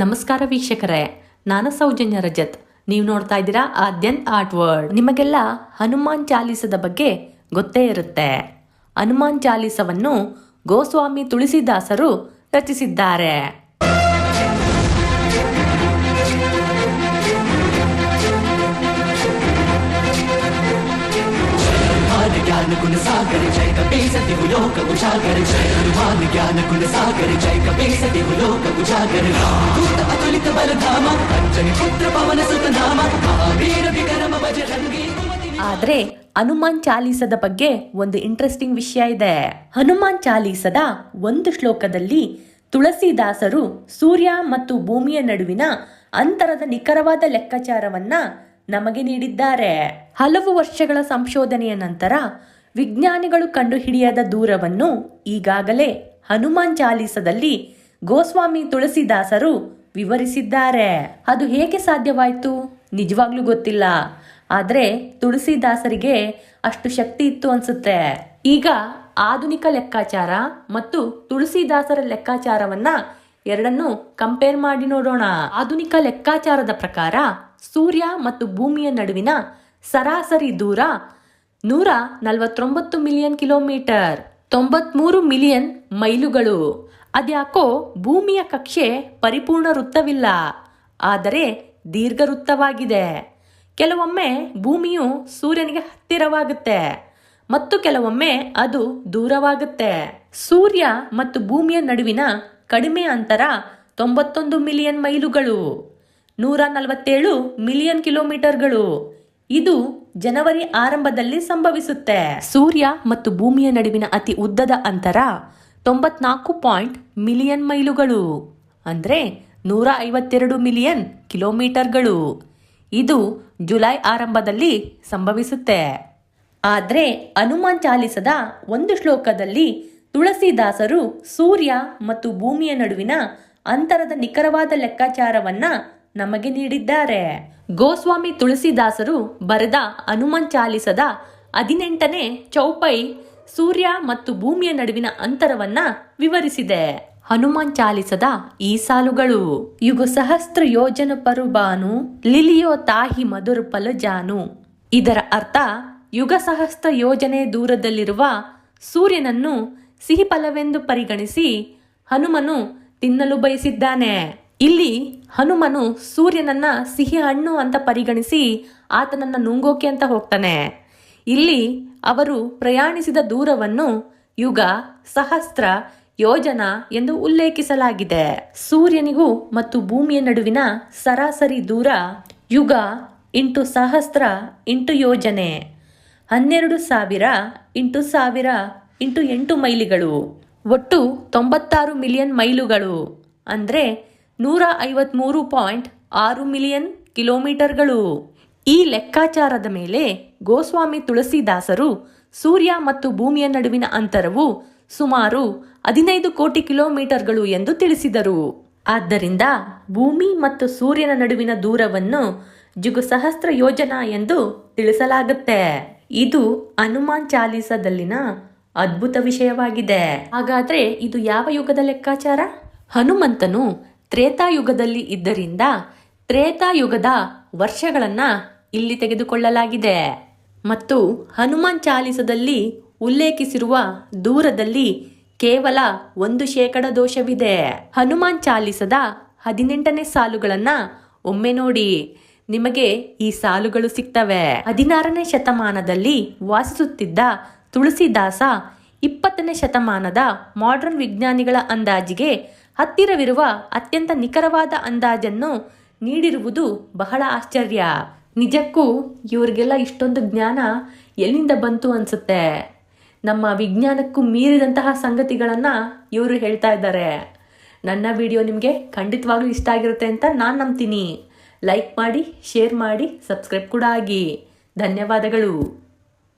ನಮಸ್ಕಾರ ವೀಕ್ಷಕರೇ, ನಾನು ಸೌಜನ್ಯ ರಜತ್. ನೀವು ನೋಡ್ತಾ ಇದ್ದೀರಾ ಆದ್ಯನ್ ಆರ್ಟ್ ವರ್ಲ್ಡ್. ನಿಮಗೆಲ್ಲ ಹನುಮಾನ್ ಚಾಲೀಸದ ಬಗ್ಗೆ ಗೊತ್ತೇ ಇರುತ್ತೆ. ಹನುಮಾನ್ ಚಾಲೀಸವನ್ನು ಗೋಸ್ವಾಮಿ ತುಳಸಿದಾಸರು ರಚಿಸಿದ್ದಾರೆ. ज्ञान गुण सागर जय कपीसति लोक उजागर जय हनुमान ज्ञान गुण सागर जय कपीसति लोक उजागर दूत अतुलित बल धाम अंजनी पुत्र पवन सुत नाम महावीर विक्रम बजरंगी. ಆದ್ರೆ ಹನುಮಾನ್ ಚಾಲೀಸದ ಬಗ್ಗೆ ಒಂದು ಇಂಟ್ರೆಸ್ಟಿಂಗ್ ವಿಷಯ ಇದೆ. ಹನುಮಾನ್ ಚಾಲೀಸದ ಒಂದು ಶ್ಲೋಕದಲ್ಲಿ ತುಳಸಿದಾಸರು ಸೂರ್ಯ ಮತ್ತು ಭೂಮಿಯ ನಡುವಿನ ಅಂತರದ ನಿಖರವಾದ ಲೆಕ್ಕಾಚಾರವನ್ನ ನಮಗೆ ನೀಡಿದ್ದಾರೆ. ಹಲವು ವರ್ಷಗಳ ಸಂಶೋಧನೆಯ ನಂತರ ವಿಜ್ಞಾನಿಗಳು ಕಂಡುಹಿಡಿಯದ ದೂರವನ್ನು ಈಗಾಗಲೇ ಹನುಮಾನ್ ಚಾಲೀಸದಲ್ಲಿ ಗೋಸ್ವಾಮಿ ತುಳಸಿದಾಸರು ವಿವರಿಸಿದ್ದಾರೆ. ಅದು ಹೇಗೆ ಸಾಧ್ಯವಾಯಿತು ನಿಜವಾಗ್ಲೂ ಗೊತ್ತಿಲ್ಲ. ಆದರೆ ತುಳಸಿದಾಸರಿಗೆ ಅಷ್ಟು ಶಕ್ತಿ ಇತ್ತು ಅನ್ಸುತ್ತೆ. ಈಗ ಆಧುನಿಕ ಲೆಕ್ಕಾಚಾರ ಮತ್ತು ತುಳಸಿದಾಸರ ಲೆಕ್ಕಾಚಾರವನ್ನ ಎರಡನ್ನು ಕಂಪೇರ್ ಮಾಡಿ ನೋಡೋಣ. ಆಧುನಿಕ ಲೆಕ್ಕಾಚಾರದ ಪ್ರಕಾರ ಸೂರ್ಯ ಮತ್ತು ಭೂಮಿಯ ನಡುವಿನ ಸರಾಸರಿ ದೂರ 149 ಮಿಲಿಯನ್ ಕಿಲೋಮೀಟರ್, 93 ಮಿಲಿಯನ್ ಮೈಲುಗಳು. ಅದ್ಯಾಕೋ ಭೂಮಿಯ ಕಕ್ಷೆ ಪರಿಪೂರ್ಣ ವೃತ್ತವಿಲ್ಲ, ಆದರೆ ದೀರ್ಘ ವೃತ್ತವಾಗಿದೆ. ಕೆಲವೊಮ್ಮೆ ಭೂಮಿಯು ಸೂರ್ಯನಿಗೆ ಹತ್ತಿರವಾಗುತ್ತೆ ಮತ್ತು ಕೆಲವೊಮ್ಮೆ ಅದು ದೂರವಾಗುತ್ತೆ. ಸೂರ್ಯ ಮತ್ತು ಭೂಮಿಯ ನಡುವಿನ ಕಡಿಮೆ ಅಂತರ 91 ಮಿಲಿಯನ್ ಮೈಲುಗಳು, 147 ಮಿಲಿಯನ್ ಕಿಲೋಮೀಟರ್ಗಳು. ಇದು ಜನವರಿ ಆರಂಭದಲ್ಲಿ ಸಂಭವಿಸುತ್ತೆ. ಸೂರ್ಯ ಮತ್ತು ಭೂಮಿಯ ನಡುವಿನ ಅತಿ ಉದ್ದದ ಅಂತರ 94 ಮಿಲಿಯನ್ ಮೈಲುಗಳು, ಅಂದ್ರೆ 152 ಮಿಲಿಯನ್ ಕಿಲೋಮೀಟರ್ಗಳು. ಇದು ಜುಲೈ ಆರಂಭದಲ್ಲಿ ಸಂಭವಿಸುತ್ತೆ. ಆದ್ರೆ ಹನುಮಾನ್ ಚಾಲೀಸದ ಒಂದು ಶ್ಲೋಕದಲ್ಲಿ ತುಳಸಿದಾಸರು ಸೂರ್ಯ ಮತ್ತು ಭೂಮಿಯ ನಡುವಿನ ಅಂತರದ ನಿಖರವಾದ ಲೆಕ್ಕಾಚಾರವನ್ನ ನಮಗೆ ನೀಡಿದ್ದಾರೆ. ಗೋಸ್ವಾಮಿ ತುಳಸಿದಾಸರು ಬರೆದ ಹನುಮಾನ್ ಚಾಲೀಸದ 18ನೇ ಚೌಪೈ ಸೂರ್ಯ ಮತ್ತು ಭೂಮಿಯ ನಡುವಿನ ಅಂತರವನ್ನ ವಿವರಿಸಿದೆ. ಹನುಮಾನ್ ಚಾಲೀಸದ ಈ ಸಾಲುಗಳು: ಯುಗ ಸಹಸ್ರ ಯೋಜನ ಪರುಬಾನು ಲಿಲಿಯೋ ತಾಹಿ ಮಧುರ ಫಲ ಜಾನು. ಇದರ ಅರ್ಥ, ಯುಗ ಸಹಸ್ರ ಯೋಜನೆ ದೂರದಲ್ಲಿರುವ ಸೂರ್ಯನನ್ನು ಸಿಹಿ ಫಲವೆಂದು ಪರಿಗಣಿಸಿ ಹನುಮನು ತಿನ್ನಲು ಬಯಸಿದ್ದಾನೆ. ಇಲ್ಲಿ ಹನುಮನು ಸೂರ್ಯನನ್ನ ಸಿಹಿ ಹಣ್ಣು ಅಂತ ಪರಿಗಣಿಸಿ ಆತನನ್ನ ನುಂಗೋಕೆ ಅಂತ ಹೋಗ್ತಾನೆ. ಇಲ್ಲಿ ಅವರು ಪ್ರಯಾಣಿಸಿದ ದೂರವನ್ನು ಯುಗ, ಸಹಸ್ರ, ಯೋಜನ ಎಂದು ಉಲ್ಲೇಖಿಸಲಾಗಿದೆ. ಸೂರ್ಯನಿಗೂ ಮತ್ತು ಭೂಮಿಯ ನಡುವಿನ ಸರಾಸರಿ ದೂರ ಯುಗ ಇಂಟು ಸಹಸ್ರ ಇಂಟು ಯೋಜನೆ 12,000 ಇಂಟು 1000 ಇಂಟು 8 ಮೈಲಿಗಳು, ಒಟ್ಟು 96 ಮಿಲಿಯನ್ ಮೈಲುಗಳು, ಅಂದ್ರೆ 153.6 ಮಿಲಿಯನ್ ಕಿಲೋಮೀಟರ್ಗಳು. ಈ ಲೆಕ್ಕಾಚಾರದ ಮೇಲೆ ಗೋಸ್ವಾಮಿ ತುಳಸಿದಾಸರು ಸೂರ್ಯ ಮತ್ತು ಭೂಮಿಯ ನಡುವಿನ ಅಂತರವು ಸುಮಾರು 15 ಕೋಟಿ ಕಿಲೋಮೀಟರ್ಗಳು ಎಂದು ತಿಳಿಸಿದರು. ಆದ್ದರಿಂದ ಭೂಮಿ ಮತ್ತು ಸೂರ್ಯನ ನಡುವಿನ ದೂರವನ್ನು ಯುಗ ಸಹಸ್ರ ಯೋಜನ ಎಂದು ತಿಳಿಸಲಾಗುತ್ತೆ. ಇದು ಹನುಮಾನ್ ಚಾಲೀಸದಲ್ಲಿನ ಅದ್ಭುತ ವಿಷಯವಾಗಿದೆ. ಹಾಗಾದ್ರೆ ಇದು ಯಾವ ಯುಗದ ಲೆಕ್ಕಾಚಾರ? ಹನುಮಂತನು ತ್ರೇತಾಯುಗದಲ್ಲಿ ಇದ್ದರಿಂದ ತ್ರೇತಾಯುಗದ ವರ್ಷಗಳನ್ನ ಇಲ್ಲಿ ತೆಗೆದುಕೊಳ್ಳಲಾಗಿದೆ ಮತ್ತು ಹನುಮಾನ್ ಚಾಲೀಸದಲ್ಲಿ ಉಲ್ಲೇಖಿಸಿರುವ ದೂರದಲ್ಲಿ ಕೇವಲ 1% ದೋಷವಿದೆ. ಹನುಮಾನ್ ಚಾಲೀಸದ 18ನೇ ಸಾಲುಗಳನ್ನ ಒಮ್ಮೆ ನೋಡಿ, ನಿಮಗೆ ಈ ಸಾಲುಗಳು ಸಿಗ್ತವೆ. 16ನೇ ಶತಮಾನದಲ್ಲಿ ವಾಸಿಸುತ್ತಿದ್ದ ತುಳಸಿದಾಸ 20ನೇ ಶತಮಾನದ ಮಾಡರ್ನ್ ವಿಜ್ಞಾನಿಗಳ ಅಂದಾಜಿಗೆ ಹತ್ತಿರವಿರುವ ಅತ್ಯಂತ ನಿಖರವಾದ ಅಂದಾಜನ್ನು ನೀಡಿರುವುದು ಬಹಳ ಆಶ್ಚರ್ಯ. ನಿಜಕ್ಕೂ ಇವ್ರಿಗೆಲ್ಲ ಇಷ್ಟೊಂದು ಜ್ಞಾನ ಎಲ್ಲಿಂದ ಬಂತು ಅನ್ಸುತ್ತೆ. ನಮ್ಮ ವಿಜ್ಞಾನಕ್ಕೂ ಮೀರಿದಂತಹ ಸಂಗತಿಗಳನ್ನ ಇವರು ಹೇಳ್ತಾ ಇದ್ದಾರೆ. ನನ್ನ ವಿಡಿಯೋ ನಿಮಗೆ ಖಂಡಿತವಾಗ್ಲೂ ಇಷ್ಟ ಆಗಿರುತ್ತೆ ಅಂತ ನಾನು ನಂಬ್ತೀನಿ. ಲೈಕ್ ಮಾಡಿ, ಶೇರ್ ಮಾಡಿ, ಸಬ್ಸ್ಕ್ರೈಬ್ ಕೂಡ ಆಗಿ. ಧನ್ಯವಾದಗಳು.